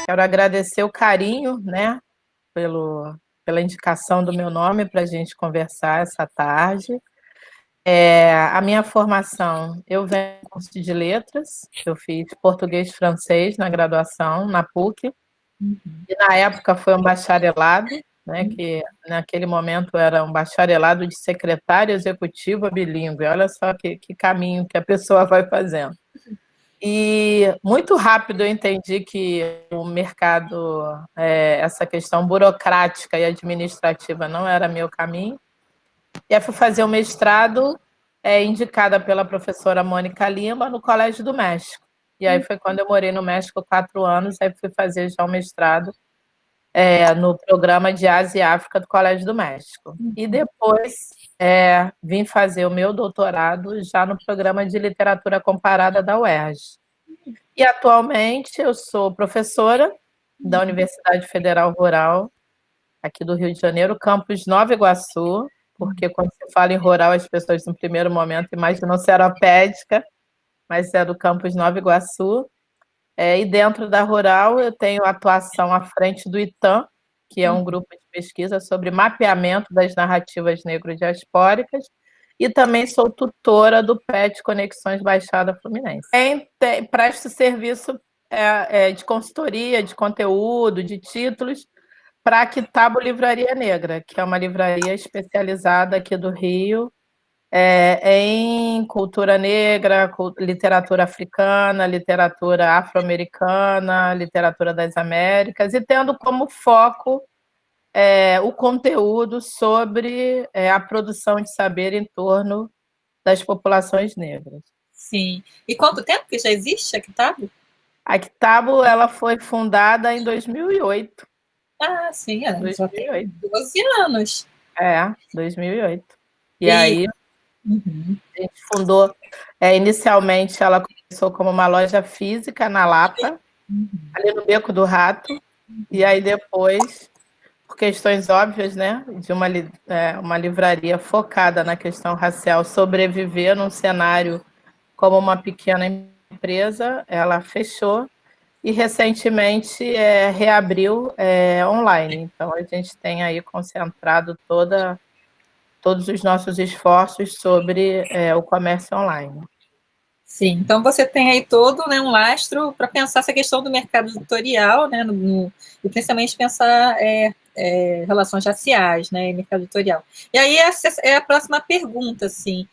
Quero agradecer o carinho, né, pela indicação do meu nome para a gente conversar essa tarde. A minha formação, eu venho do curso de letras, eu fiz português e francês na graduação, na PUC, e na época foi um bacharelado, né, que naquele momento era um bacharelado de secretária executiva bilíngue. Olha só que caminho que a pessoa vai fazendo. E muito rápido eu entendi que o mercado, essa questão burocrática e administrativa não era meu caminho. E aí fui fazer o mestrado, indicada pela professora Mônica Lima, no Colégio do México. E aí foi quando eu morei no México 4 anos, aí fui fazer já o mestrado no programa de Ásia e África do Colégio do México. E depois vim fazer o meu doutorado já no programa de literatura comparada da UERJ. E atualmente eu sou professora da Universidade Federal Rural, aqui do Rio de Janeiro, campus Nova Iguaçu, porque quando se fala em rural, as pessoas no primeiro momento imaginam seropédica, mas é do campus Nova Iguaçu. E dentro da Rural eu tenho atuação à frente do ITAM, que é um grupo de pesquisa sobre mapeamento das narrativas negro-diaspóricas, e também sou tutora do PET Conexões Baixada Fluminense. Presto serviço de consultoria, de conteúdo, de títulos, para a Kitabo Livraria Negra, que é uma livraria especializada aqui do Rio, em cultura negra, literatura africana, literatura afro-americana, literatura das Américas, e tendo como foco o conteúdo sobre a produção de saber em torno das populações negras. Sim. E quanto tempo que já existe a Kitabo? A Kitabo ela foi fundada em 2008. Ah, sim, já tem 12 anos. 2008. E aí a gente fundou, inicialmente ela começou como uma loja física na Lapa, ali no Beco do Rato, e aí depois, por questões óbvias, né, de uma livraria focada na questão racial sobreviver num cenário como uma pequena empresa, ela fechou e recentemente reabriu online. Então a gente tem aí concentrado todos os nossos esforços sobre o comércio online. Sim, então você tem aí todo, né, um lastro para pensar essa questão do mercado editorial, né, e principalmente pensar relações raciais, né, mercado editorial. E aí essa é a próxima pergunta, assim,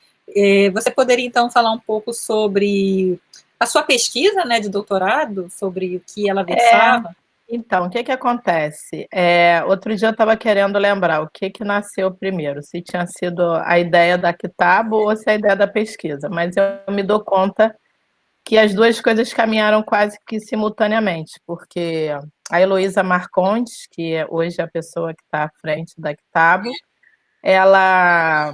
você poderia então falar um pouco sobre a sua pesquisa, né, de doutorado, sobre o que ela versava? Então, o que acontece? Outro dia eu estava querendo lembrar o que nasceu primeiro, se tinha sido a ideia da Kitabo ou se a ideia da pesquisa, mas eu me dou conta que as duas coisas caminharam quase que simultaneamente, porque a Heloísa Marcondes, que hoje é a pessoa que está à frente da Kitabo, ela,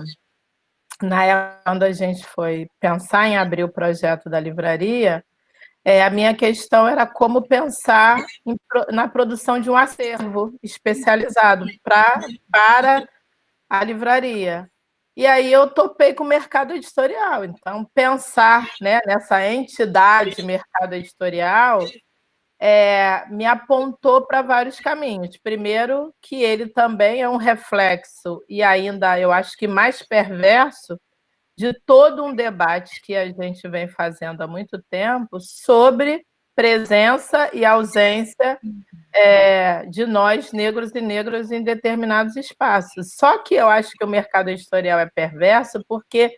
na época, quando a gente foi pensar em abrir o projeto da livraria, a minha questão era como pensar na produção de um acervo especializado para a livraria. E aí eu topei com o mercado editorial. Então, pensar, né, nessa entidade mercado editorial me apontou para vários caminhos. Primeiro, que ele também é um reflexo, e ainda eu acho que mais perverso, de todo um debate que a gente vem fazendo há muito tempo sobre presença e ausência de nós, negros e negras, em determinados espaços. Só que eu acho que o mercado editorial é perverso porque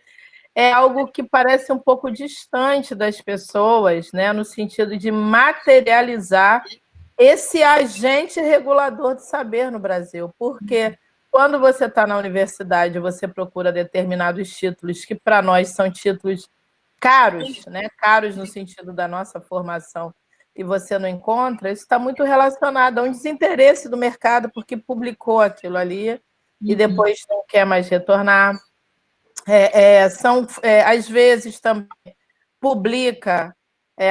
é algo que parece um pouco distante das pessoas, né, no sentido de materializar esse agente regulador do saber no Brasil. Porque quando você está na universidade, você procura determinados títulos que, para nós, são títulos caros, né? Caros no sentido da nossa formação, e você não encontra, isso está muito relacionado a um desinteresse do mercado, porque publicou aquilo ali e depois não quer mais retornar. Às vezes, também publica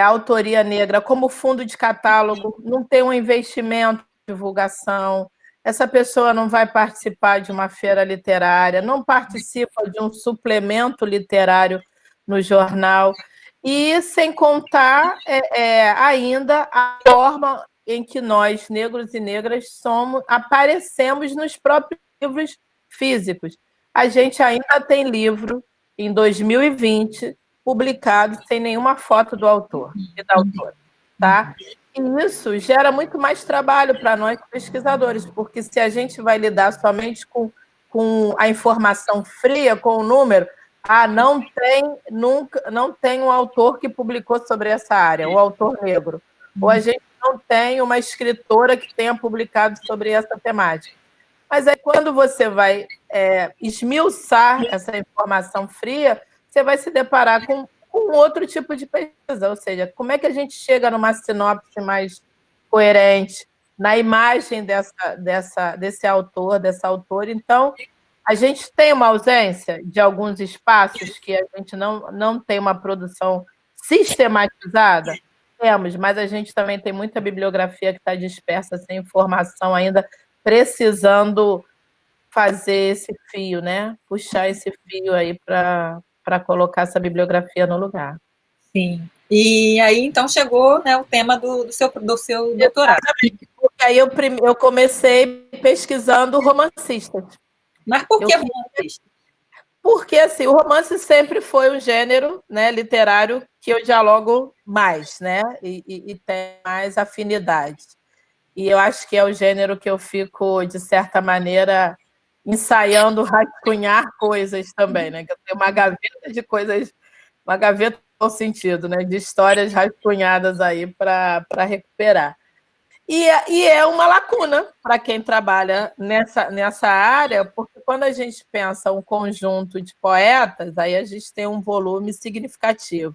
autoria negra como fundo de catálogo, não tem um investimento em divulgação, essa pessoa não vai participar de uma feira literária, não participa de um suplemento literário no jornal, e sem contar ainda a forma em que nós, negros e negras, aparecemos nos próprios livros físicos. A gente ainda tem livro, em 2020, publicado sem nenhuma foto do autor e da autora, tá? E isso gera muito mais trabalho para nós pesquisadores, porque se a gente vai lidar somente com a informação fria, com o número, não tem um autor que publicou sobre essa área, o autor negro. Ou a gente não tem uma escritora que tenha publicado sobre essa temática. Mas aí, quando você vai esmiuçar essa informação fria, você vai se deparar com outro tipo de pesquisa, ou seja, como é que a gente chega numa sinopse mais coerente, na imagem desse autor, dessa autora. Então, a gente tem uma ausência de alguns espaços que a gente não tem uma produção sistematizada? Temos, mas a gente também tem muita bibliografia que está dispersa, sem informação ainda, precisando fazer esse fio, né? Puxar esse fio aí para colocar essa bibliografia no lugar. Sim. E aí, então, chegou, né, o tema do seu doutorado. Exatamente. Porque aí eu comecei pesquisando romancistas. Mas por que romancista? Porque, assim, o romance sempre foi um gênero, né, literário que eu dialogo mais, né? E tem mais afinidade. E eu acho que é o gênero que eu fico, de certa maneira, ensaiando rascunhar coisas também, né? Que eu tenho uma gaveta de coisas, uma gaveta no sentido, né? De histórias rascunhadas aí para recuperar. E é uma lacuna para quem trabalha nessa área, porque quando a gente pensa um conjunto de poetas, aí a gente tem um volume significativo.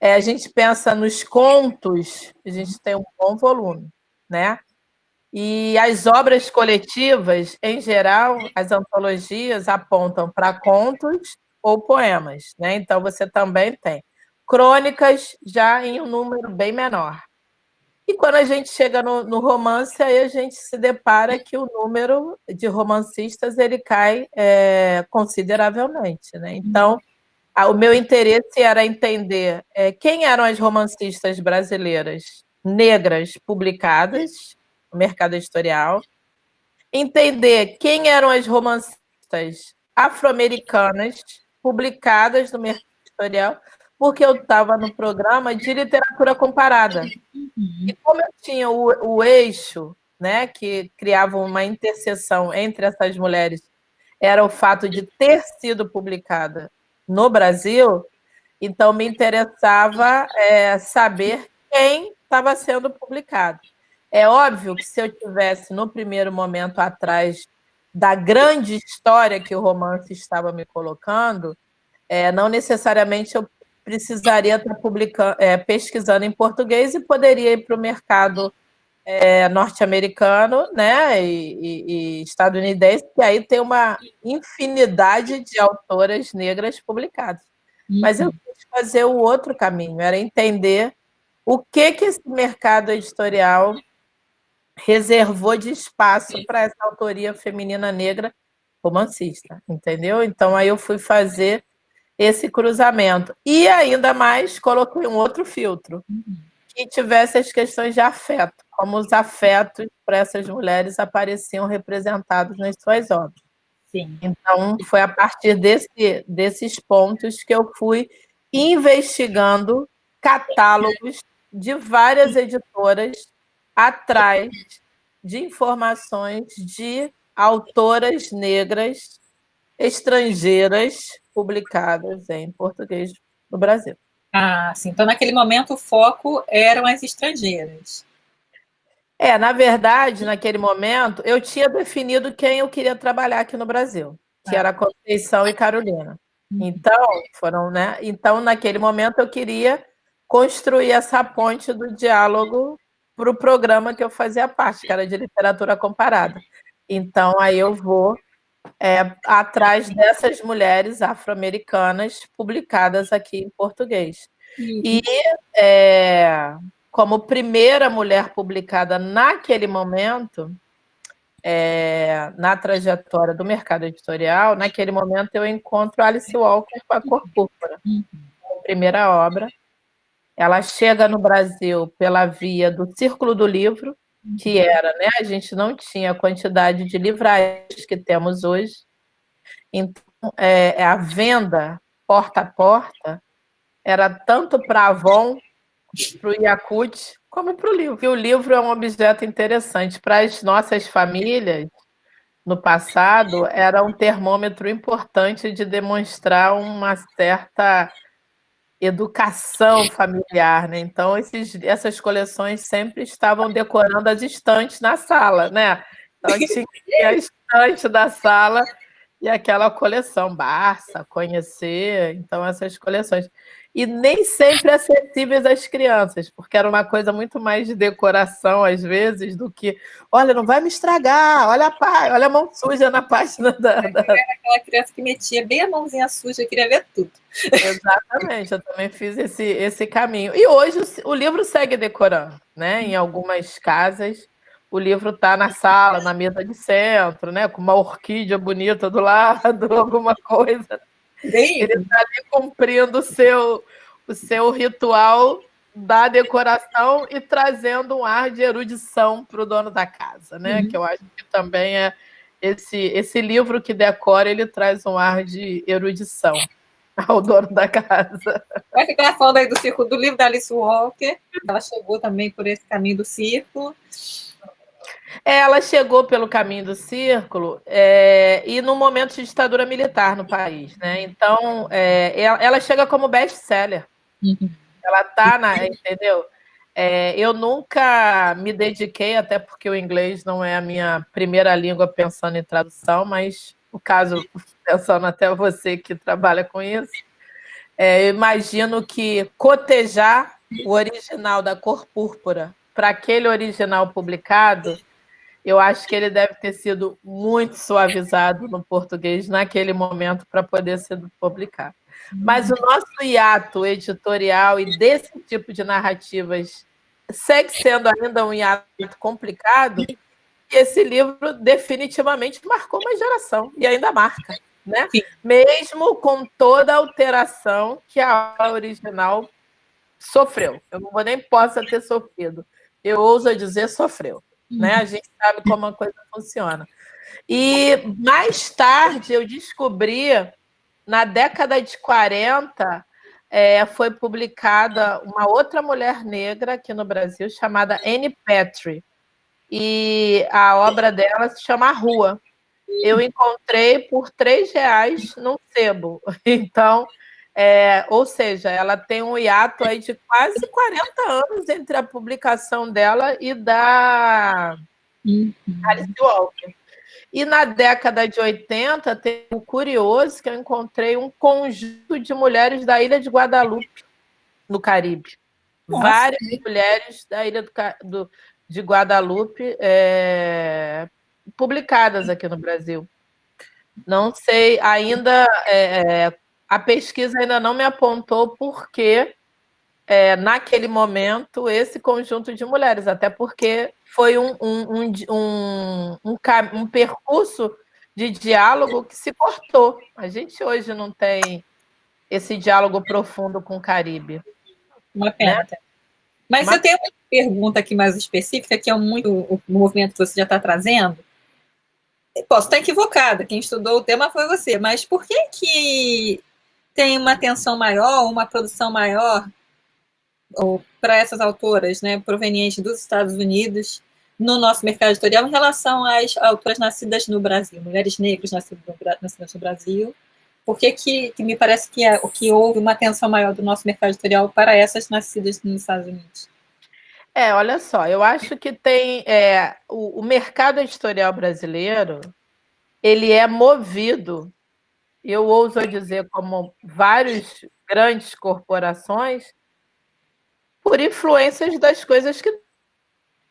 A gente pensa nos contos, a gente tem um bom volume, né? E as obras coletivas, em geral, as antologias apontam para contos ou poemas, né? Então você também tem crônicas já em um número bem menor. E quando a gente chega no romance, aí a gente se depara que o número de romancistas ele cai consideravelmente, né? Então, o meu interesse era entender quem eram as romancistas brasileiras negras publicadas no mercado editorial, entender quem eram as romancistas afro-americanas publicadas no mercado editorial, porque eu estava no programa de literatura comparada. E como eu tinha o eixo, né, que criava uma interseção entre essas mulheres, era o fato de ter sido publicada no Brasil, então me interessava saber quem estava sendo publicado. É óbvio que se eu tivesse, no primeiro momento, atrás da grande história que o romance estava me colocando, não necessariamente eu precisaria estar pesquisando em português e poderia ir para o mercado norte-americano, né, e estadunidense, que aí tem uma infinidade de autoras negras publicadas. Mas eu quis fazer o outro caminho, era entender o que esse mercado editorial reservou de espaço para essa autoria feminina negra romancista, entendeu? Então, aí eu fui fazer esse cruzamento. E, ainda mais, coloquei um outro filtro, que tivesse as questões de afeto, como os afetos para essas mulheres apareciam representados nas suas obras. Sim. Então, foi a partir desses pontos que eu fui investigando catálogos de várias editoras atrás de informações de autoras negras estrangeiras publicadas em português no Brasil. Ah, sim. Então, naquele momento, o foco eram as estrangeiras. Na verdade, naquele momento, eu tinha definido quem eu queria trabalhar aqui no Brasil, que era Conceição e Carolina. Então, né? Então, naquele momento, eu queria construir essa ponte do diálogo para o programa que eu fazia parte, que era de literatura comparada. Então, aí eu vou atrás dessas mulheres afro-americanas publicadas aqui em português. E como primeira mulher publicada naquele momento, na trajetória do mercado editorial, naquele momento eu encontro Alice Walker com A Cor Púrpura, a primeira obra. Ela chega no Brasil pela via do Círculo do Livro, que era, né? A gente não tinha a quantidade de livrarias que temos hoje. Então, a venda porta a porta era tanto para a Avon, para o Yakult, como para o livro. E o livro é um objeto interessante. Para as nossas famílias, no passado, era um termômetro importante de demonstrar uma certa educação familiar, né? Então, essas coleções sempre estavam decorando as estantes na sala, né? Então, tinha a estante da sala e aquela coleção, Barça, Conhecer, então essas coleções. E nem sempre acessíveis às crianças, porque era uma coisa muito mais de decoração, às vezes, do que, olha, não vai me estragar, olha a mão suja na página da... Aquela criança que metia bem a mãozinha suja, queria ver tudo. Exatamente, eu também fiz esse caminho. E hoje o livro segue decorando, né? Em algumas casas, o livro está na sala, na mesa de centro, né? Com uma orquídea bonita do lado, alguma coisa. Bem, Ele está ali cumprindo o seu ritual da decoração e trazendo um ar de erudição para o dono da casa, né? Que eu acho que também é esse livro que decora, ele traz um ar de erudição ao dono da casa. vai ficar falando aí do Círculo do Livro da Alice Walker. Ela chegou também por esse caminho do círculo. Ela chegou pelo caminho do círculo e no momento de ditadura militar no país, né? Então, ela chega como best-seller. Ela tá entendeu? Eu nunca me dediquei, até porque o inglês não é a minha primeira língua pensando em tradução, mas o caso, pensando até você que trabalha com isso, eu imagino que cotejar o original da Cor Púrpura para aquele original publicado, eu acho que ele deve ter sido muito suavizado no português naquele momento para poder ser publicado. Mas o nosso hiato editorial e desse tipo de narrativas segue sendo ainda um hiato complicado, e esse livro definitivamente marcou uma geração, e ainda marca, né? Mesmo com toda a alteração que a original sofreu. Eu não vou nem possa ter sofrido. Eu ouso dizer sofreu. Né? A gente sabe como a coisa funciona. E mais tarde eu descobri, na década de 40, foi publicada uma outra mulher negra aqui no Brasil, chamada Anne Petrie. E a obra dela se chama A Rua. Eu encontrei por R$ 3 num sebo. Então, ou seja, ela tem um hiato aí de quase 40 anos entre a publicação dela e da Alice Walker. E na década de 80, tem o curioso que eu encontrei um conjunto de mulheres da Ilha de Guadalupe, no Caribe. Nossa. Várias mulheres da Ilha de Guadalupe publicadas aqui no Brasil. Não sei, ainda a pesquisa ainda não me apontou porque naquele momento esse conjunto de mulheres, até porque foi um percurso de diálogo que se cortou. A gente hoje não tem esse diálogo profundo com o Caribe. Uma pena. Né? Mas eu tenho uma pergunta aqui mais específica, que é muito o movimento que você já está trazendo. Posso estar equivocada, quem estudou o tema foi você, mas por que tem uma atenção maior, uma produção maior para essas autoras, né, provenientes dos Estados Unidos, no nosso mercado editorial, em relação às autoras nascidas no Brasil, mulheres negras nascidas no Brasil? Por que me parece que houve uma atenção maior do nosso mercado editorial para essas nascidas nos Estados Unidos? Olha só, eu acho que tem o mercado editorial brasileiro, ele é movido, eu ouso dizer, como várias grandes corporações, por influências das coisas que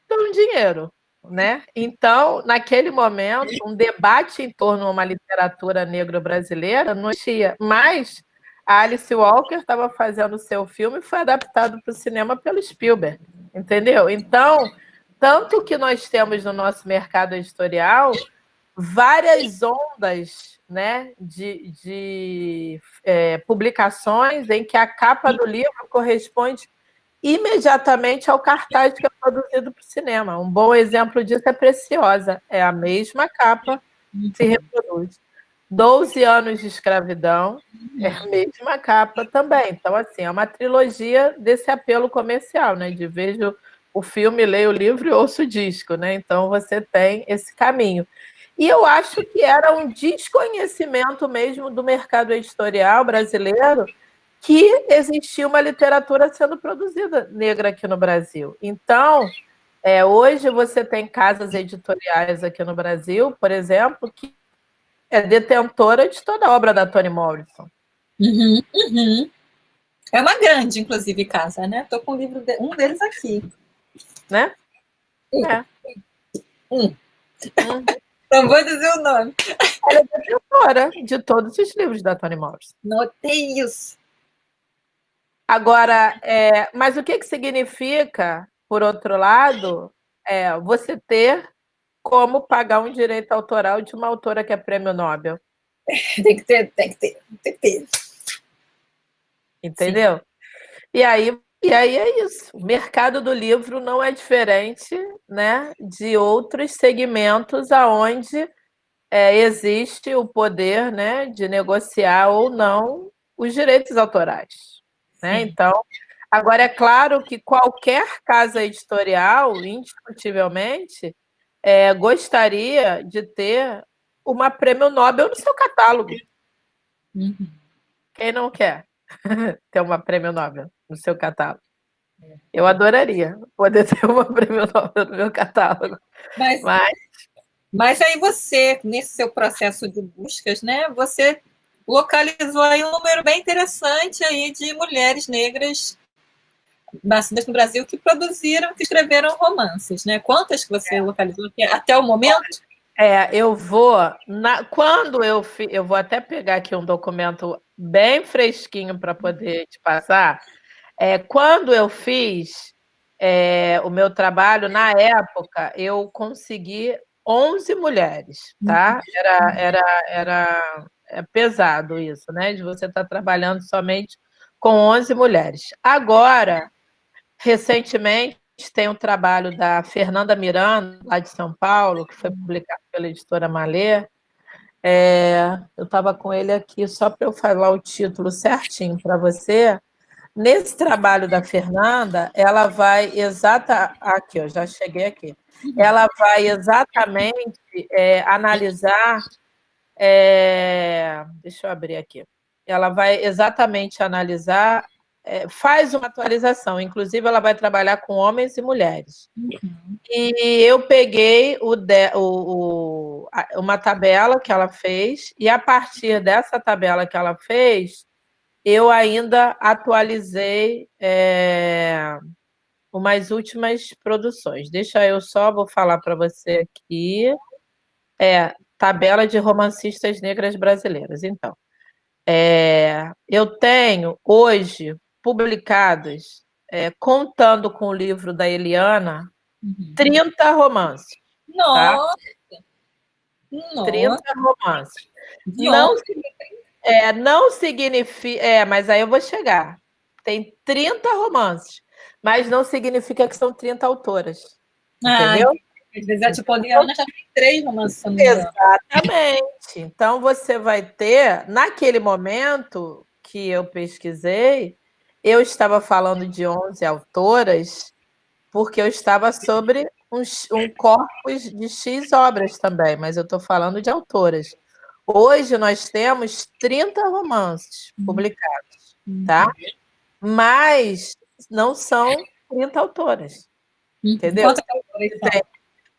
dão dinheiro, né? Então, naquele momento, um debate em torno de uma literatura negro-brasileira não tinha, mas a Alice Walker estava fazendo o seu filme e foi adaptado para o cinema pelo Spielberg, entendeu? Então, tanto que nós temos no nosso mercado editorial várias ondas, né, de publicações em que a capa do livro corresponde imediatamente ao cartaz que é produzido para o cinema. Um bom exemplo disso é Preciosa. É a mesma capa que se reproduz. 12 anos de escravidão é a mesma capa também. Então, assim, é uma trilogia desse apelo comercial, né? De vejo o filme, leio o livro e ouço o disco, né? Então, você tem esse caminho. E eu acho que era um desconhecimento mesmo do mercado editorial brasileiro que existia uma literatura sendo produzida negra aqui no Brasil. Então, hoje você tem casas editoriais aqui no Brasil, por exemplo, que é detentora de toda a obra da Toni Morrison. Uhum, uhum. É uma grande, inclusive, casa, né? Estou com um deles aqui. Né? É. Não vou dizer o nome. Ela é detentora de todos os livros da Toni Morrison. Notei isso. Agora, mas o que significa, por outro lado, você ter como pagar um direito autoral de uma autora que é prêmio Nobel? Tem que ter, tem que ter, tem que ter. Entendeu? E aí é isso. O mercado do livro não é diferente, né, de outros segmentos aonde existe o poder, né, de negociar ou não os direitos autorais. Né? Então, agora é claro que qualquer casa editorial, indiscutivelmente, gostaria de ter uma prêmio Nobel no seu catálogo. Uhum. Quem não quer ter uma prêmio Nobel no seu catálogo? Eu adoraria poder ter uma prêmio Nobel no meu catálogo. Mas aí você, nesse seu processo de buscas, né, você localizou aí um número bem interessante aí de mulheres negras nascidas no Brasil que produziram, que escreveram romances, né? Quantas que você localizou até o momento? Eu vou quando eu vou até pegar aqui um documento bem fresquinho para poder te passar. Quando eu fiz o meu trabalho, na época, eu consegui 11 mulheres, tá? Era pesado isso, né? De você estar trabalhando somente com 11 mulheres. Agora, recentemente, tem um trabalho da Fernanda Miranda, lá de São Paulo, que foi publicado pela editora Malê. Eu estava com ele aqui só para eu falar o título certinho para você. Nesse trabalho da Fernanda, ela vai aqui, eu já cheguei aqui. Ela vai exatamente analisar. Deixa eu abrir aqui. Ela vai exatamente analisar, faz uma atualização. Inclusive, ela vai trabalhar com homens e mulheres. E eu peguei uma tabela que ela fez, e a partir dessa tabela que ela fez, eu ainda atualizei umas últimas produções. Vou falar para você aqui. Tabela de romancistas negras brasileiras. Então, eu tenho hoje publicados, contando com o livro da Eliana, 30 romances. Nossa! Tá? Nossa! 30 romances. Não, não significa. Mas aí eu vou chegar. Tem 30 romances, mas não significa que são 30 autoras. Entendeu? Às vezes a Tipoliana já tem 3 romances. Exatamente. Então você vai ter, naquele momento que eu pesquisei, eu estava falando de 11 autoras, porque eu estava sobre um corpus de X obras também, mas eu estou falando de autoras. Hoje nós temos 30 romances publicados, tá? Mas não são 30 autoras, entendeu? Quantas autoras são?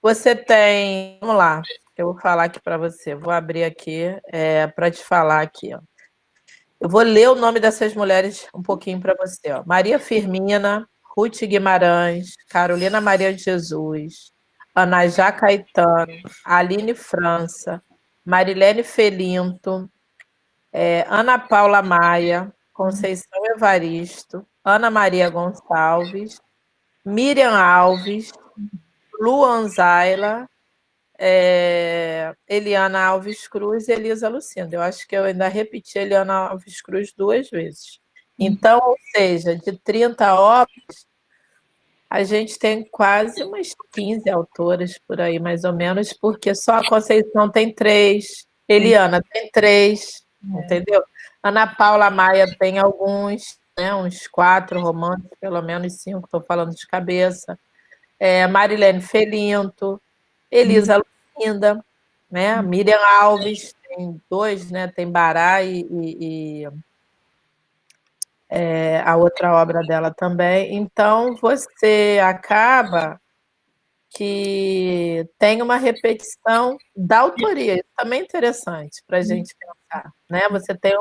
Você tem, vamos lá, eu vou falar aqui para você, vou abrir aqui para te falar aqui, ó. Eu vou ler o nome dessas mulheres um pouquinho para você, ó. Maria Firmina, Ruth Guimarães, Carolina Maria de Jesus, Anajá Caetano, Aline França, Marilene Felinto, Ana Paula Maia, Conceição Evaristo, Ana Maria Gonçalves, Miriam Alves, Luan Zaila, Eliana Alves Cruz e Elisa Lucinda. Eu acho que eu ainda repeti Eliana Alves Cruz 2 vezes. Então, ou seja, de 30 obras, A gente tem quase umas 15 autoras por aí, mais ou menos, porque só a Conceição tem 3, Eliana tem 3, entendeu? Ana Paula Maia tem alguns, né, uns 4 romances, pelo menos 5, estou falando de cabeça. Marilene Felinto, Elisa Lucinda, né? Miriam Alves, tem 2, né? Tem Bará e a outra obra dela também. Então, você acaba que tem uma repetição da autoria. Isso também é interessante para a gente pensar, né? Você tem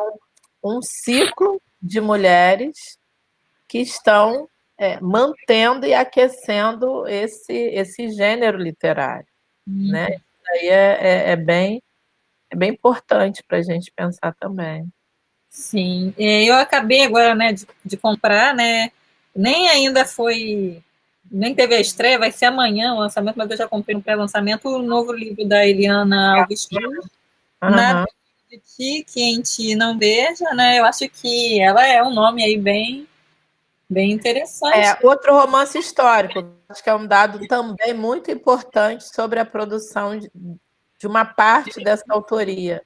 um ciclo de mulheres que estão mantendo e aquecendo esse gênero literário, né? Isso aí é bem importante para a gente pensar também. Sim, eu acabei agora, né, de comprar, né, nem ainda foi, nem teve a estreia, vai ser amanhã o lançamento, mas eu já comprei no pré-lançamento o novo livro da Eliana Alves Cruz, Nada de Ti que em Ti Não Veja, né, eu acho que ela é um nome aí bem interessante. Outro romance histórico, acho que é um dado também muito importante sobre a produção de uma parte dessa autoria,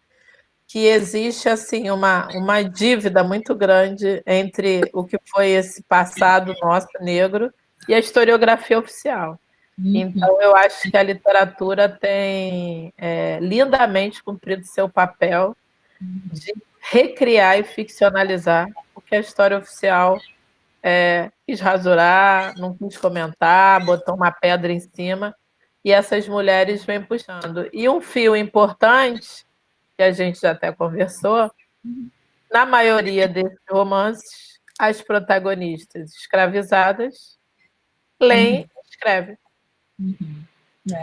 que existe assim uma dívida muito grande entre o que foi esse passado nosso negro e a historiografia oficial. Então, eu acho que a literatura tem lindamente cumprido seu papel de recriar e ficcionalizar o que a história oficial quis rasurar, não quis comentar, botou uma pedra em cima, e essas mulheres vêm puxando. E um fio importante, que a gente já até conversou, na maioria desses romances, as protagonistas escravizadas leem e escrevem.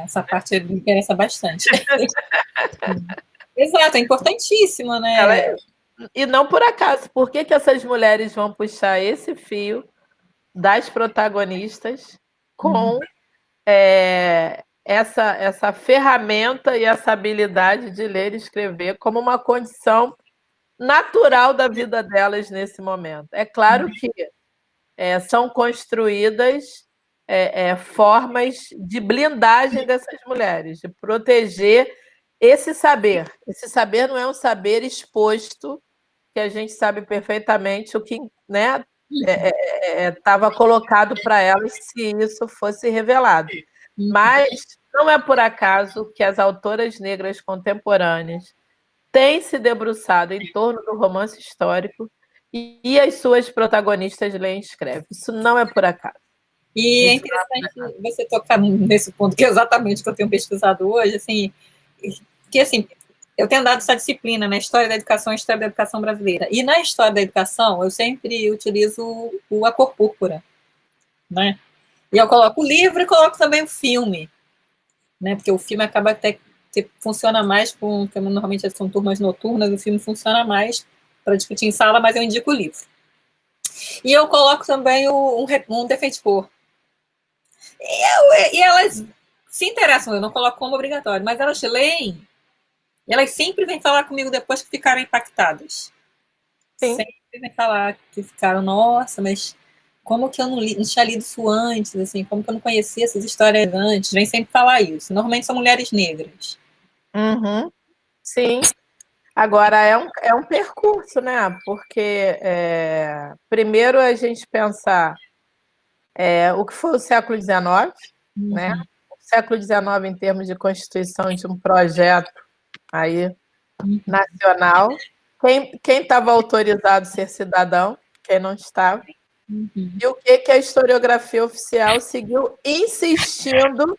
Essa parte me interessa bastante. Exato, é importantíssima, né? E não por acaso, por que essas mulheres vão puxar esse fio das protagonistas com essa ferramenta e essa habilidade de ler e escrever como uma condição natural da vida delas nesse momento? É claro que são construídas formas de blindagem dessas mulheres, de proteger esse saber. Esse saber não é um saber exposto, que a gente sabe perfeitamente o que, né, estava colocado para elas se isso fosse revelado. Mas não é por acaso que as autoras negras contemporâneas têm se debruçado em torno do romance histórico e as suas protagonistas leem e escrevem. Isso não é por acaso. E é interessante você tocar nesse ponto, que é exatamente o que eu tenho pesquisado hoje, assim, que assim, eu tenho dado essa disciplina, né, História da Educação e História da Educação Brasileira. E na História da Educação, eu sempre utilizo a cor púrpura, né? E eu coloco o livro e coloco também o filme, né? Porque o filme acaba até que funciona mais porque normalmente são turmas noturnas, o filme funciona mais para discutir em sala, mas eu indico o livro. E eu coloco também um defeito de cor. E elas se interessam, eu não coloco como obrigatório, mas elas leem e elas sempre vêm falar comigo depois que ficaram impactadas. Sim. Sempre vêm falar que ficaram, nossa, mas como que eu não tinha lido isso antes, assim, como que eu não conhecia essas histórias antes? Vem sempre falar isso. Normalmente são mulheres negras. Uhum. Sim. Agora, é um percurso, né? Porque, primeiro, a gente pensar o que foi o século XIX, né? O século XIX, em termos de constituição de um projeto aí nacional. Quem estava autorizado a ser cidadão, quem não estava. E o que a historiografia oficial seguiu insistindo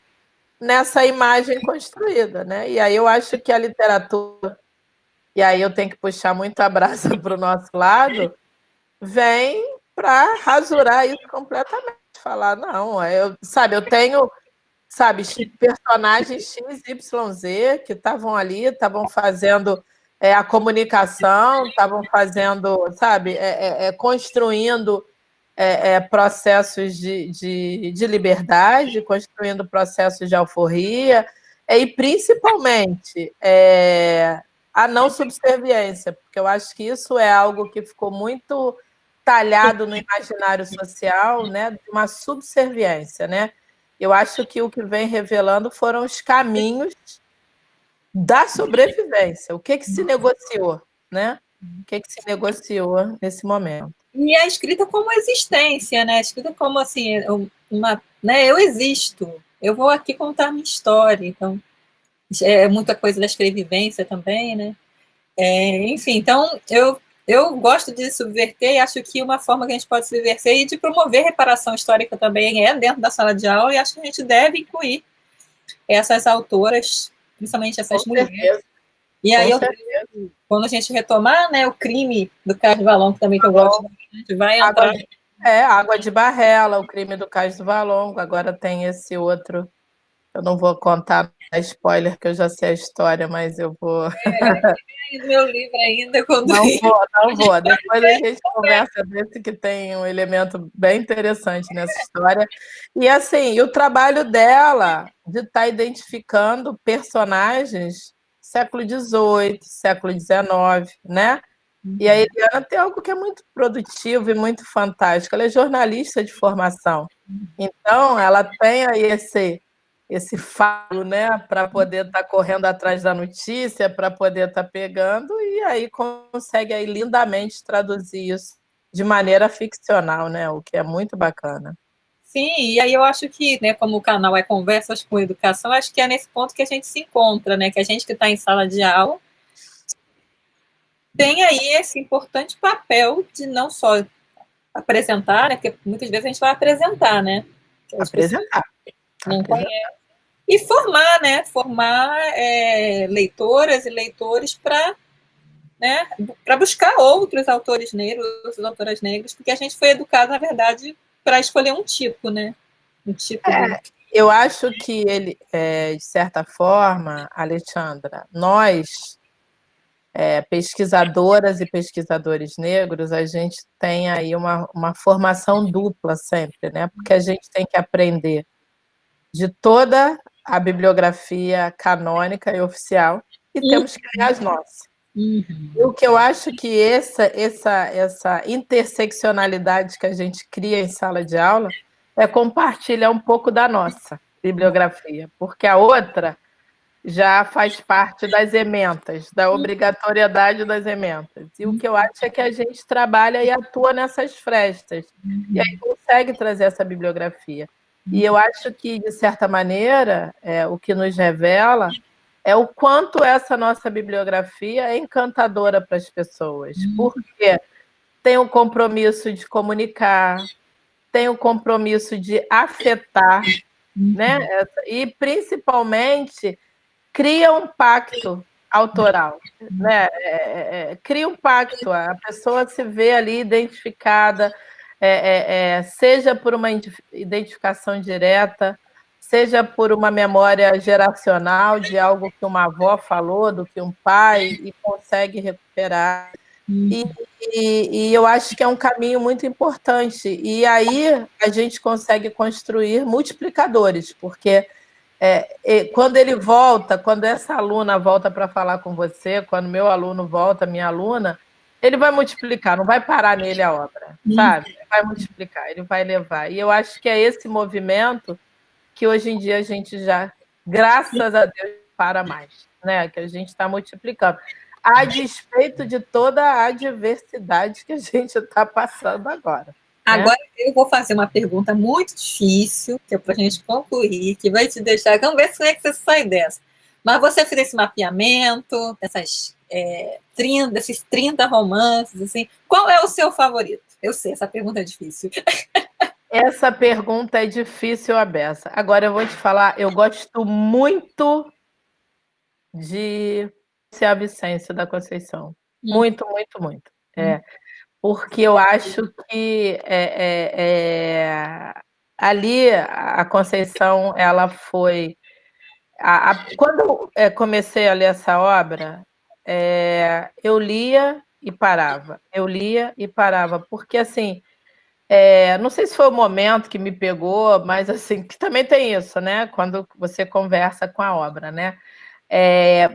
nessa imagem construída, né? E aí eu acho que a literatura, e aí eu tenho que puxar muito a brasa para o nosso lado, vem para rasurar isso completamente. Falar, não, eu tenho, personagens X, Y, Z que estavam ali, estavam fazendo a comunicação, estavam fazendo, construindo processos de liberdade, construindo processos de alforria, e principalmente a não subserviência, porque eu acho que isso é algo que ficou muito talhado no imaginário social, né, de uma subserviência, né? Eu acho que o que vem revelando foram os caminhos da sobrevivência. O que se negociou, né? O que se negociou nesse momento? E é escrita como existência, né? Escrita como assim, né? Eu existo, eu vou aqui contar minha história. Então, é muita coisa da escrevivência também, né? Enfim, então eu gosto de subverter e acho que uma forma que a gente pode subverter e de promover reparação histórica também é dentro da sala de aula, e acho que a gente deve incluir essas autoras, principalmente essas mulheres. E aí, quando a gente retomar, né, o crime do Carlos Valongo, também que eu gosto, a gente vai entrar. Água de Barrela, o crime do Cais do Valongo, agora tem esse outro, eu não vou contar spoiler, que eu já sei a história, mas eu vou... meu livro ainda. Quando... Não vou. Depois a gente conversa desse que tem um elemento bem interessante nessa história. E assim, o trabalho dela de estar identificando personagens século XVIII, século XIX, né? E a Eliana tem algo que é muito produtivo e muito fantástico. Ela é jornalista de formação. Então, ela tem aí esse falo, né, para poder estar correndo atrás da notícia, para poder estar pegando, e aí consegue aí lindamente traduzir isso de maneira ficcional, né, o que é muito bacana. Sim, e aí eu acho que, né, como o canal é Conversas com Educação, acho que é nesse ponto que a gente se encontra, né, que a gente que está em sala de aula tem aí esse importante papel de não só apresentar, né, porque muitas vezes a gente vai apresentar, né, Apresentar. Não conhece. E formar, né, leitoras e leitores para, né, para buscar outros autores negros, autoras negras, porque a gente foi educado, na verdade, para escolher um tipo, né, Eu acho que ele, de certa forma, Alexandra, nós, pesquisadoras e pesquisadores negros, a gente tem aí uma formação dupla sempre, né? Porque a gente tem que aprender de toda a bibliografia canônica e oficial e temos que criar as nossas. E o que eu acho que essa interseccionalidade que a gente cria em sala de aula é compartilhar um pouco da nossa bibliografia, porque a outra já faz parte das ementas, da obrigatoriedade das ementas. E o que eu acho é que a gente trabalha e atua nessas frestas, e aí consegue trazer essa bibliografia. E eu acho que, de certa maneira, o que nos revela é o quanto essa nossa bibliografia é encantadora para as pessoas, porque tem o compromisso de comunicar, tem o compromisso de afetar, né? E, principalmente, cria um pacto autoral, né? Cria um pacto, a pessoa se vê ali identificada, seja por uma identificação direta, seja por uma memória geracional de algo que uma avó falou, do que um pai, e consegue recuperar. E eu acho que é um caminho muito importante. E aí a gente consegue construir multiplicadores, porque quando ele volta, quando essa aluna volta para falar com você, quando meu aluno volta, minha aluna, ele vai multiplicar, não vai parar nele a obra, sabe? Ele vai multiplicar, ele vai levar. E eu acho que é esse movimento que hoje em dia a gente já, graças a Deus, para mais, né? Que a gente está multiplicando. A despeito de toda a adversidade que a gente está passando agora. Agora eu vou fazer uma pergunta muito difícil, que é para a gente concluir, que vai te deixar. Vamos ver se é que você sai dessa. Mas você fez esse mapeamento, desses 30 romances, assim. Qual é o seu favorito? Eu sei, essa pergunta é difícil. Essa pergunta é difícil, a beça. Agora eu vou te falar, eu gosto muito de a Vicência da Conceição. Muito, muito, muito. Porque eu acho que ali a Conceição, ela foi... Quando eu comecei a ler essa obra, eu lia e parava. Eu lia e parava. Porque, assim, não sei se foi o momento que me pegou, mas, assim, que também tem isso, né? Quando você conversa com a obra, né?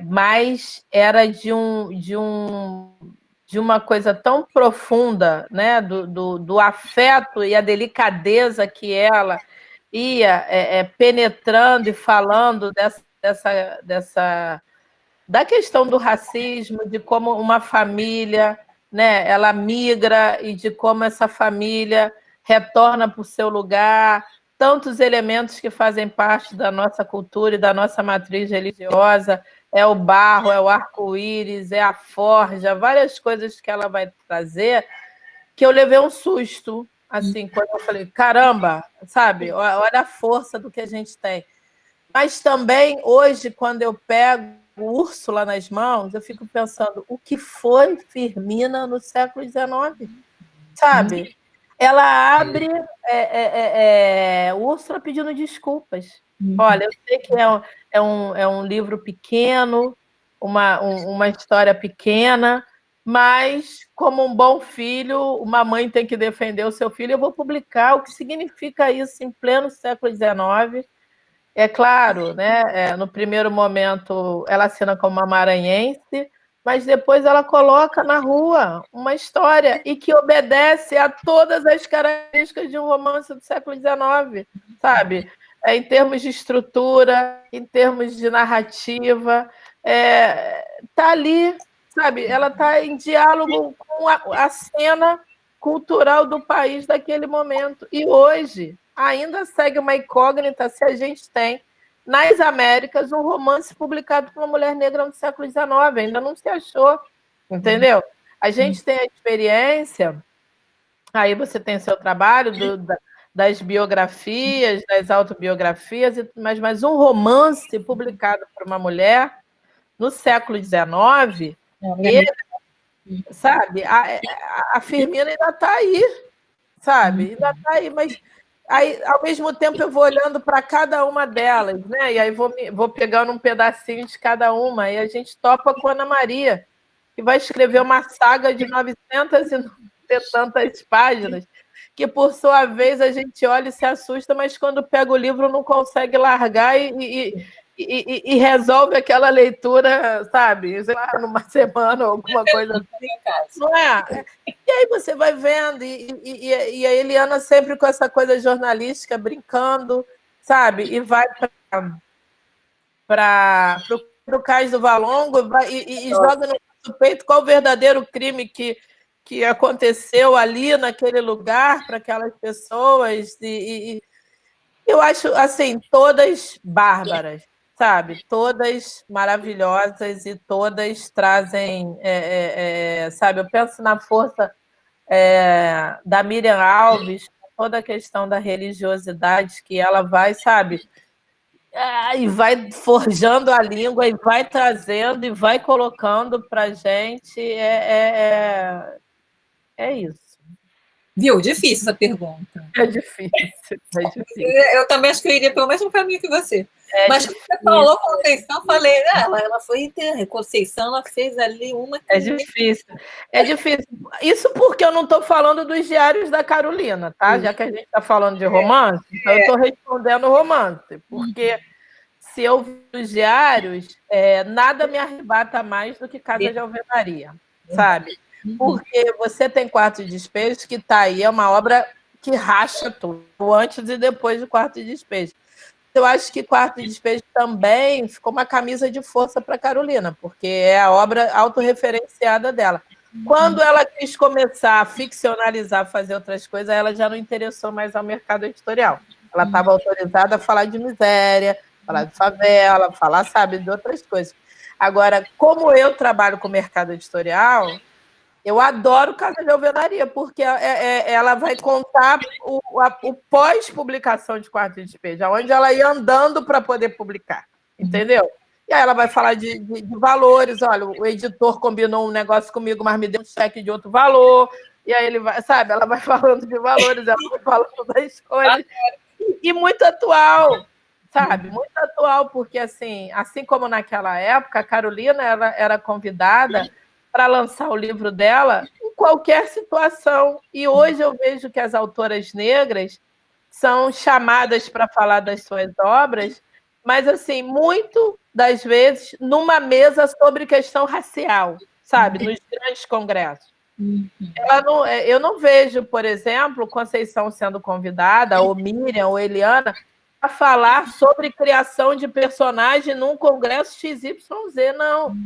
Mas era de um de uma coisa tão profunda, né, do afeto e a delicadeza que ela ia penetrando e falando da questão do racismo, de como uma família, né, ela migra e de como essa família retorna para o seu lugar, tantos elementos que fazem parte da nossa cultura e da nossa matriz religiosa, é o barro, é o arco-íris, é a forja, várias coisas que ela vai trazer, que eu levei um susto, assim, quando eu falei, caramba, sabe, olha a força do que a gente tem. Mas também, hoje, quando eu pego o Úrsula nas mãos, eu fico pensando, o que foi Firmina no século XIX? Sabe? Ela abre Úrsula pedindo desculpas. Olha, eu sei que é um livro pequeno, uma história pequena, mas, como um bom filho, uma mãe tem que defender o seu filho. Eu vou publicar o que significa isso em pleno século XIX. É claro, né? No primeiro momento ela assina como uma maranhense, mas depois ela coloca na rua uma história e que obedece a todas as características de um romance do século XIX, sabe? Em termos de estrutura, em termos de narrativa, tá ali, sabe? Ela está em diálogo com a cena cultural do país daquele momento. E hoje ainda segue uma incógnita se a gente tem nas Américas um romance publicado por uma mulher negra no século XIX, ainda não se achou, entendeu? A gente tem a experiência, aí você tem o seu trabalho das biografias, das autobiografias, mas um romance publicado por uma mulher no século XIX, sabe, a Firmina ainda está aí, sabe? Ainda está aí, mas aí, ao mesmo tempo, eu vou olhando para cada uma delas, né? E aí vou pegando um pedacinho de cada uma, e a gente topa com a Ana Maria, que vai escrever uma saga de 900 e tantas páginas, que, por sua vez, a gente olha e se assusta, mas quando pega o livro não consegue largar e resolve aquela leitura, sabe? Sei lá, numa semana ou alguma coisa assim. Não é? E aí você vai vendo, e a Eliana sempre com essa coisa jornalística, brincando, sabe? E vai para o Cais do Valongo e joga no nosso peito qual o verdadeiro crime que aconteceu ali naquele lugar para aquelas pessoas. E eu acho, assim, todas bárbaras, sabe? Todas maravilhosas e todas trazem, sabe? Eu penso na força da Miriam Alves, toda a questão da religiosidade que ela vai, sabe? E vai forjando a língua e vai trazendo e vai colocando para a gente. É isso. Viu? Difícil essa pergunta. É difícil. Eu também acho que eu iria pelo mesmo caminho que você. Mas quando você falou Conceição, eu falei, ela foi Conceição, ela fez ali uma... É difícil. É difícil. Isso porque eu não estou falando dos diários da Carolina, tá? Já que a gente está falando de romance, então eu estou respondendo romance, porque se eu ver os diários, nada me arrebata mais do que Casa de Alvenaria, sabe? Porque você tem Quarto de Despejo, que está aí, é uma obra que racha tudo, antes e depois do Quarto de Despejo. Eu acho que Quarto de Despejo também ficou uma camisa de força para Carolina, porque é a obra autorreferenciada dela. Quando ela quis começar a ficcionalizar, fazer outras coisas, ela já não interessou mais ao mercado editorial. Ela estava autorizada a falar de miséria, falar de favela, falar, sabe, de outras coisas. Agora, como eu trabalho com o mercado editorial, eu adoro Casa de Alvenaria, porque ela vai contar o pós-publicação de Quarto de Despejo, onde ela ia andando para poder publicar, entendeu? E aí ela vai falar de valores, olha, o editor combinou um negócio comigo, mas me deu um cheque de outro valor, e aí ele vai, sabe, ela vai falando de valores, ela vai falando das coisas, e muito atual, sabe? Muito atual, porque assim como naquela época, a Carolina era convidada para lançar o livro dela em qualquer situação. E hoje eu vejo que as autoras negras são chamadas para falar das suas obras, mas assim, muito das vezes numa mesa sobre questão racial, sabe, nos grandes congressos. Uhum. Eu não vejo, por exemplo, Conceição sendo convidada, ou Miriam, ou Eliana, a falar sobre criação de personagem num congresso XYZ, não.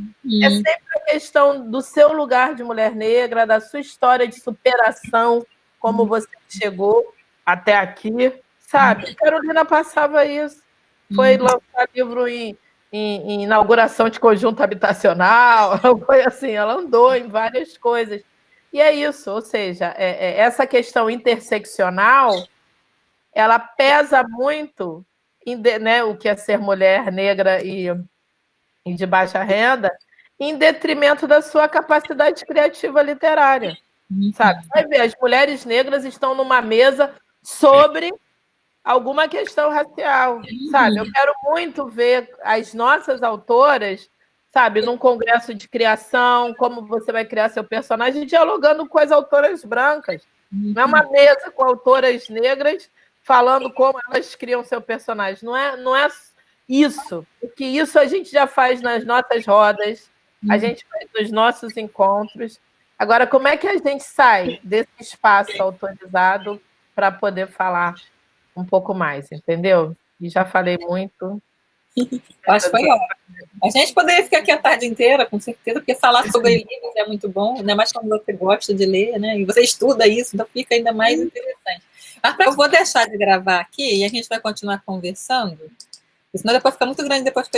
É sempre a questão do seu lugar de mulher negra, da sua história de superação, como você chegou até aqui, sabe? Carolina passava isso. Foi lançar livro em inauguração de conjunto habitacional, foi assim, ela andou em várias coisas. E é isso, ou seja, essa questão interseccional, ela pesa muito, né, o que é ser mulher negra e de baixa renda, em detrimento da sua capacidade criativa literária, sabe? Vai ver, as mulheres negras estão numa mesa sobre alguma questão racial, sabe? Eu quero muito ver as nossas autoras, sabe, num congresso de criação, como você vai criar seu personagem, dialogando com as autoras brancas. Não é uma mesa com autoras negras falando como elas criam seu personagem. Não é isso. Porque isso a gente já faz nas nossas rodas, a gente faz nos nossos encontros. Agora, como é que a gente sai desse espaço autorizado para poder falar um pouco mais, entendeu? E já falei muito. Acho que foi ótimo. A gente poderia ficar aqui a tarde inteira, com certeza, porque falar sobre livros é muito bom, ainda mais quando você gosta de ler, né? E você estuda isso, então fica ainda mais interessante. Eu vou deixar de gravar aqui e a gente vai continuar conversando, senão depois fica muito grande depois.